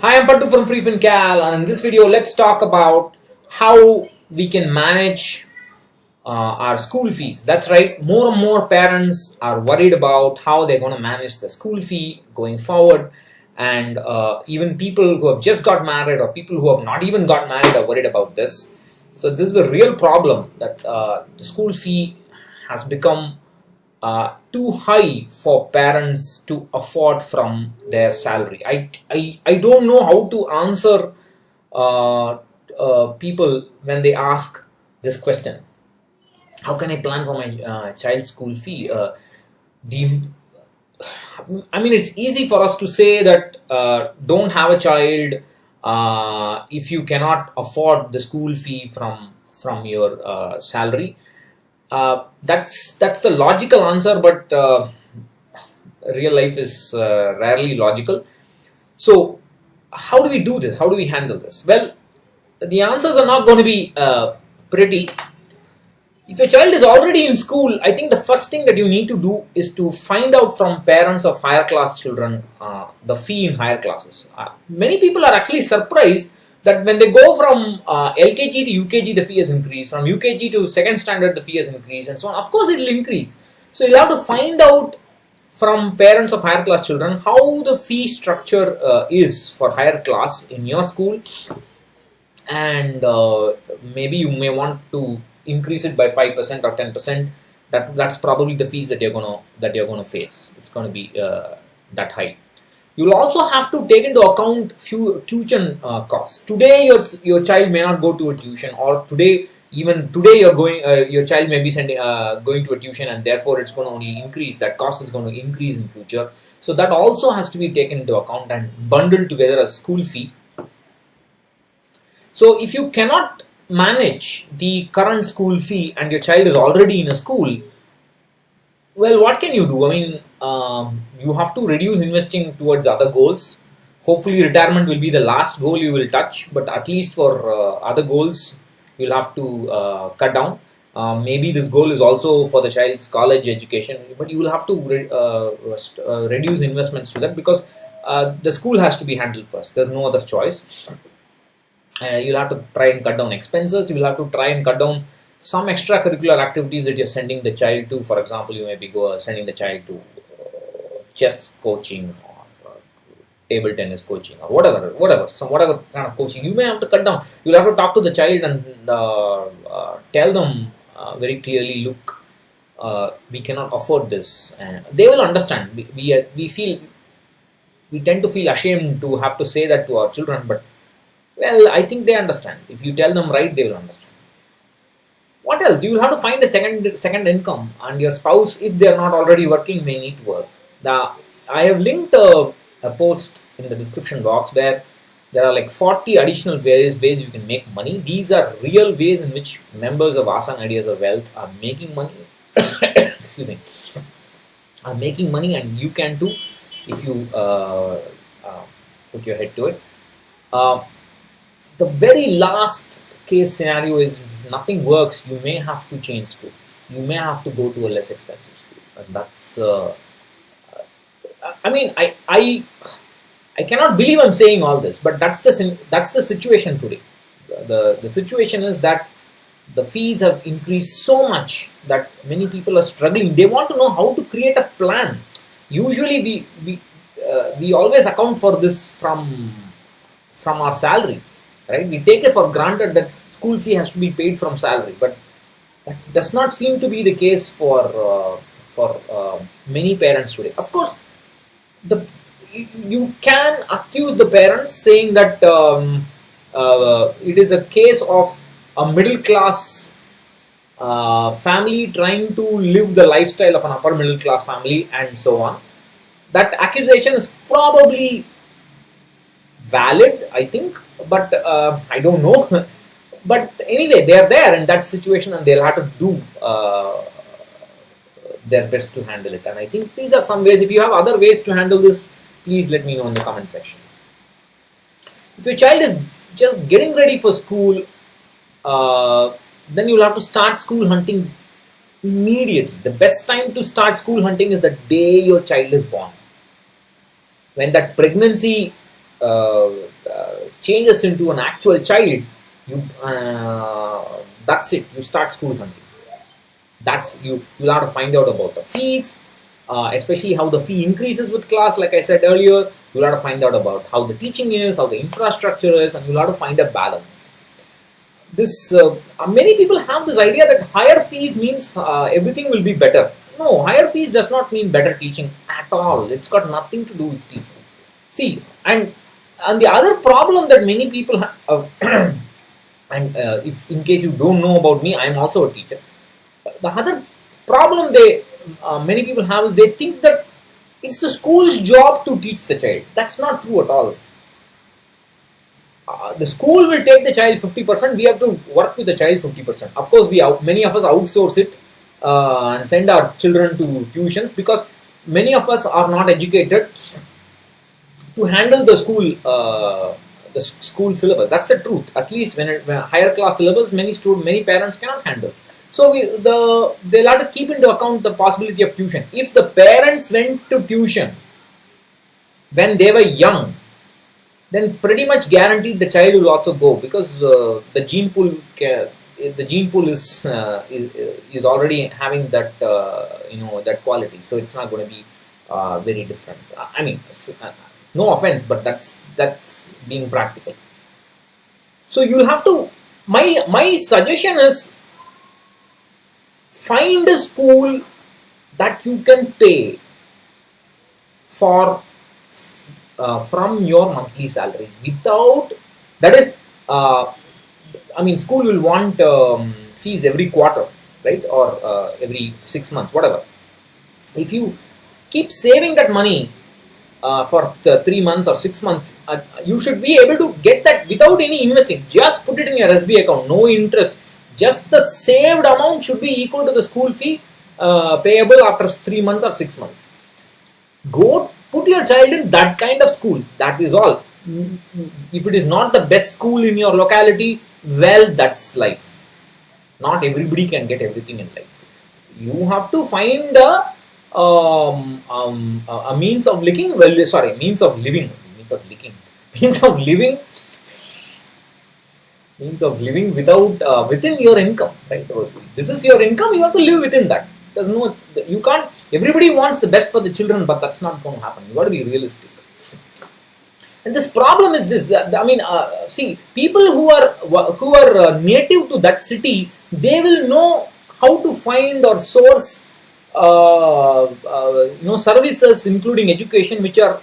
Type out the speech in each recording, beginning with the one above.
Hi, I'm Pattu from FreeFinCal, and in this video, let's talk about how we can manage our school fees. That's right, more and more parents are worried about how they're going to manage the school fee going forward, and even people who have just got married or people who have not even got married are worried about this. So this is a real problem that the school fee has become too high for parents to afford from their salary. I don't know how to answer people when they ask this question. How can I plan for my child's school fee? It's easy for us to say that don't have a child if you cannot afford the school fee from your salary. That's the logical answer, but real life is rarely logical. So how do we do this? How do we handle this? Well, the answers are not going to be pretty. If your child is already in school, I think the first thing that you need to do is to find out from parents of higher class children the fee in higher classes. Many people are actually surprised that when they go from LKG to UKG, the fee has increased. From UKG to second standard, the fee has increased, and so on. Of course, it will increase. So you'll have to find out from parents of higher class children how the fee structure is for higher class in your school, and maybe you may want to increase it by 5% or 10%. That's probably the fees that you're gonna face. It's gonna be that high. You'll also have to take into account few tuition costs. Today, your child may not go to a tuition, or even today your child may be going to a tuition, and therefore it's going to only increase. That cost is going to increase in future. So that also has to be taken into account and bundled together as school fee. So if you cannot manage the current school fee and your child is already in a school, well, what can you do? You have to reduce investing towards other goals. Hopefully, retirement will be the last goal you will touch, but at least for other goals, you'll have to cut down. Maybe this goal is also for the child's college education, but you will have to reduce investments to that, because the school has to be handled first. There's no other choice. You'll have to try and cut down expenses. You will have to try and cut down some extracurricular activities that you're sending the child to. For example, you may be sending the child to chess coaching or table tennis coaching or whatever kind of coaching. You may have to cut down. You'll have to talk to the child and tell them very clearly, look, we cannot afford this. And they will understand. We tend to feel ashamed to have to say that to our children, but well, I think they understand. If you tell them right, they will understand. What else? You will have to find a second income, and your spouse, if they are not already working, may need to work. I have linked a post in the description box where there are like 40 additional various ways you can make money. These are real ways in which members of Asan Ideas of Wealth are making money. Excuse me. Are making money, and you can too if you put your head to it. The very last case scenario is, if nothing works, you may have to change schools. You may have to go to a less expensive school, and that's. I cannot believe I'm saying all this, but that's the situation today. The situation is that the fees have increased so much that many people are struggling. They want to know how to create a plan. Usually, we always account for this from our salary. Right? We take it for granted that school fee has to be paid from salary, but that does not seem to be the case for many parents today. Of course, you can accuse the parents, saying that it is a case of a middle class family trying to live the lifestyle of an upper middle class family, and so on. That accusation is probably valid, I think, but I don't know. But anyway, they are there in that situation, and they'll have to do their best to handle it. And I think these are some ways. If you have other ways to handle this, please let me know in the comment section. If your child is just getting ready for school, then you'll have to start school hunting immediately. The best time to start school hunting is the day your child is born. When that pregnancy changes into an actual child, that's it. You start school hunting. That's you'll have to find out about the fees, especially how the fee increases with class. Like I said earlier, you'll have to find out about how the teaching is, how the infrastructure is, and you'll have to find a balance. This many people have this idea that higher fees means everything will be better. No, higher fees does not mean better teaching at all. It's got nothing to do with teaching. See, and the other problem that many people have, and if in case you don't know about me, I am also a teacher. The other problem many people have is they think that it's the school's job to teach the child. That's not true at all. The school will take the child 50%. We have to work with the child 50%. Of course, many of us outsource it and send our children to tuitions because many of us are not educated to handle the school syllabus. That's the truth. At least when higher class syllabus, many parents cannot handle. So they'll have to keep into account the possibility of tuition. If the parents went to tuition when they were young, then pretty much guaranteed the child will also go because the gene pool is already having that that quality. So it's not going to be very different. I mean, no offense, but that's being practical. So you'll have to. My suggestion is, find a school that you can pay for from your monthly salary without, that is, school will want fees every quarter, right, or every 6 months, whatever. If you keep saving that money for 3 months or 6 months, you should be able to get that without any investing. Just put it in your SBI account, no interest. Just the saved amount should be equal to the school fee payable after 3 months or 6 months. Go put your child in that kind of school. That is all. If it is not the best school in your locality, well, that's life. Not everybody can get everything in life. You have to find a means of living. Means of living without within your income, right? This is your income. You have to live within that. You can't. Everybody wants the best for the children, but that's not going to happen. You got to be realistic. And this problem is this. See, people who are native to that city, they will know how to find or source services, including education, which are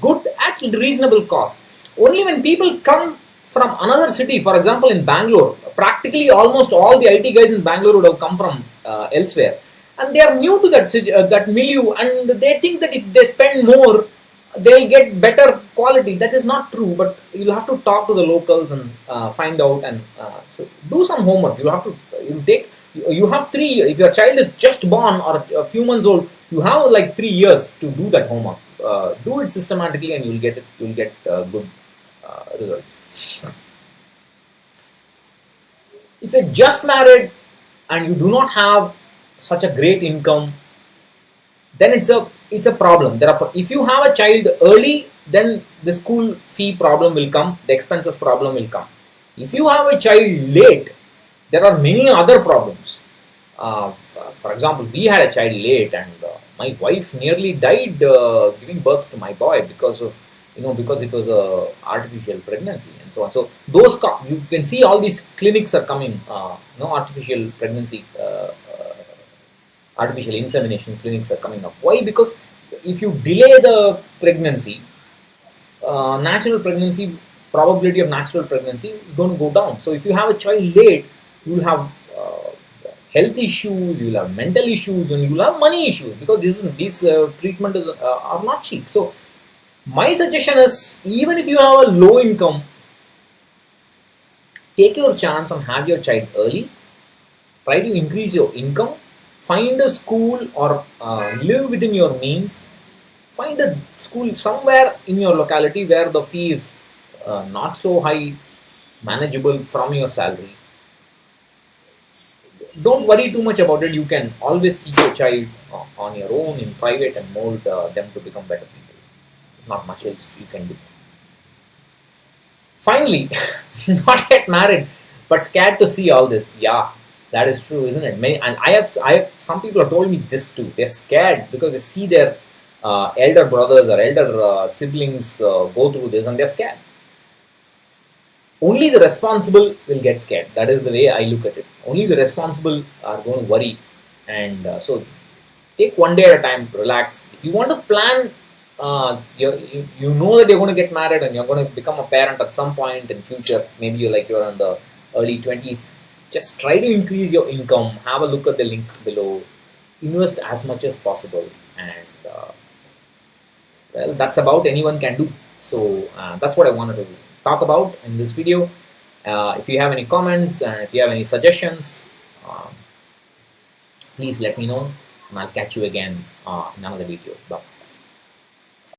good at reasonable cost. Only when people come from another city, for example, in Bangalore, practically almost all the IT guys in Bangalore would have come from elsewhere, and they are new to that city, that milieu, and they think that if they spend more, they'll get better quality. That is not true, but you'll have to talk to the locals and find out, and so do some homework. You have 3 years. If your child is just born or a few months old, you have like 3 years to do that homework. Do it systematically, and you'll get good results. If you're just married and you do not have such a great income, then it's a problem. If you have a child early, then the school fee problem will come, the expenses problem will come. If you have a child late, there are many other problems. For example, we had a child late, and my wife nearly died giving birth to my boy because it was a artificial pregnancy and so on. So you can see all these clinics are coming. Artificial pregnancy, artificial insemination clinics are coming up. Why? Because if you delay the pregnancy, probability of natural pregnancy is going to go down. So if you have a child late, you will have health issues, you will have mental issues, and you will have money issues, because these treatments are not cheap. So my suggestion is, even if you have a low income, take your chance and have your child early. Try to increase your income. Find a school or live within your means. Find a school somewhere in your locality where the fee is not so high, manageable from your salary. Don't worry too much about it. You can always teach your child on your own in private and mold them to become better people. There's not much else you can do. Finally, not yet married, but scared to see all this. Yeah, that is true, isn't it? And I have some people have told me this too. They're scared because they see their elder brothers or elder siblings go through this, and they're scared. Only the responsible will get scared. That is the way I look at it. Only the responsible are going to worry, and so take one day at a time. Relax. If you want to plan, you know that you're going to get married and you're going to become a parent at some point in future. Maybe you're in the early 20s. Just try to increase your income. Have a look at the link below. Invest as much as possible, and well, that's about anyone can do. So that's what I wanted to talk about in this video. If you have any comments and if you have any suggestions, please let me know, and I'll catch you again in another video. Bye.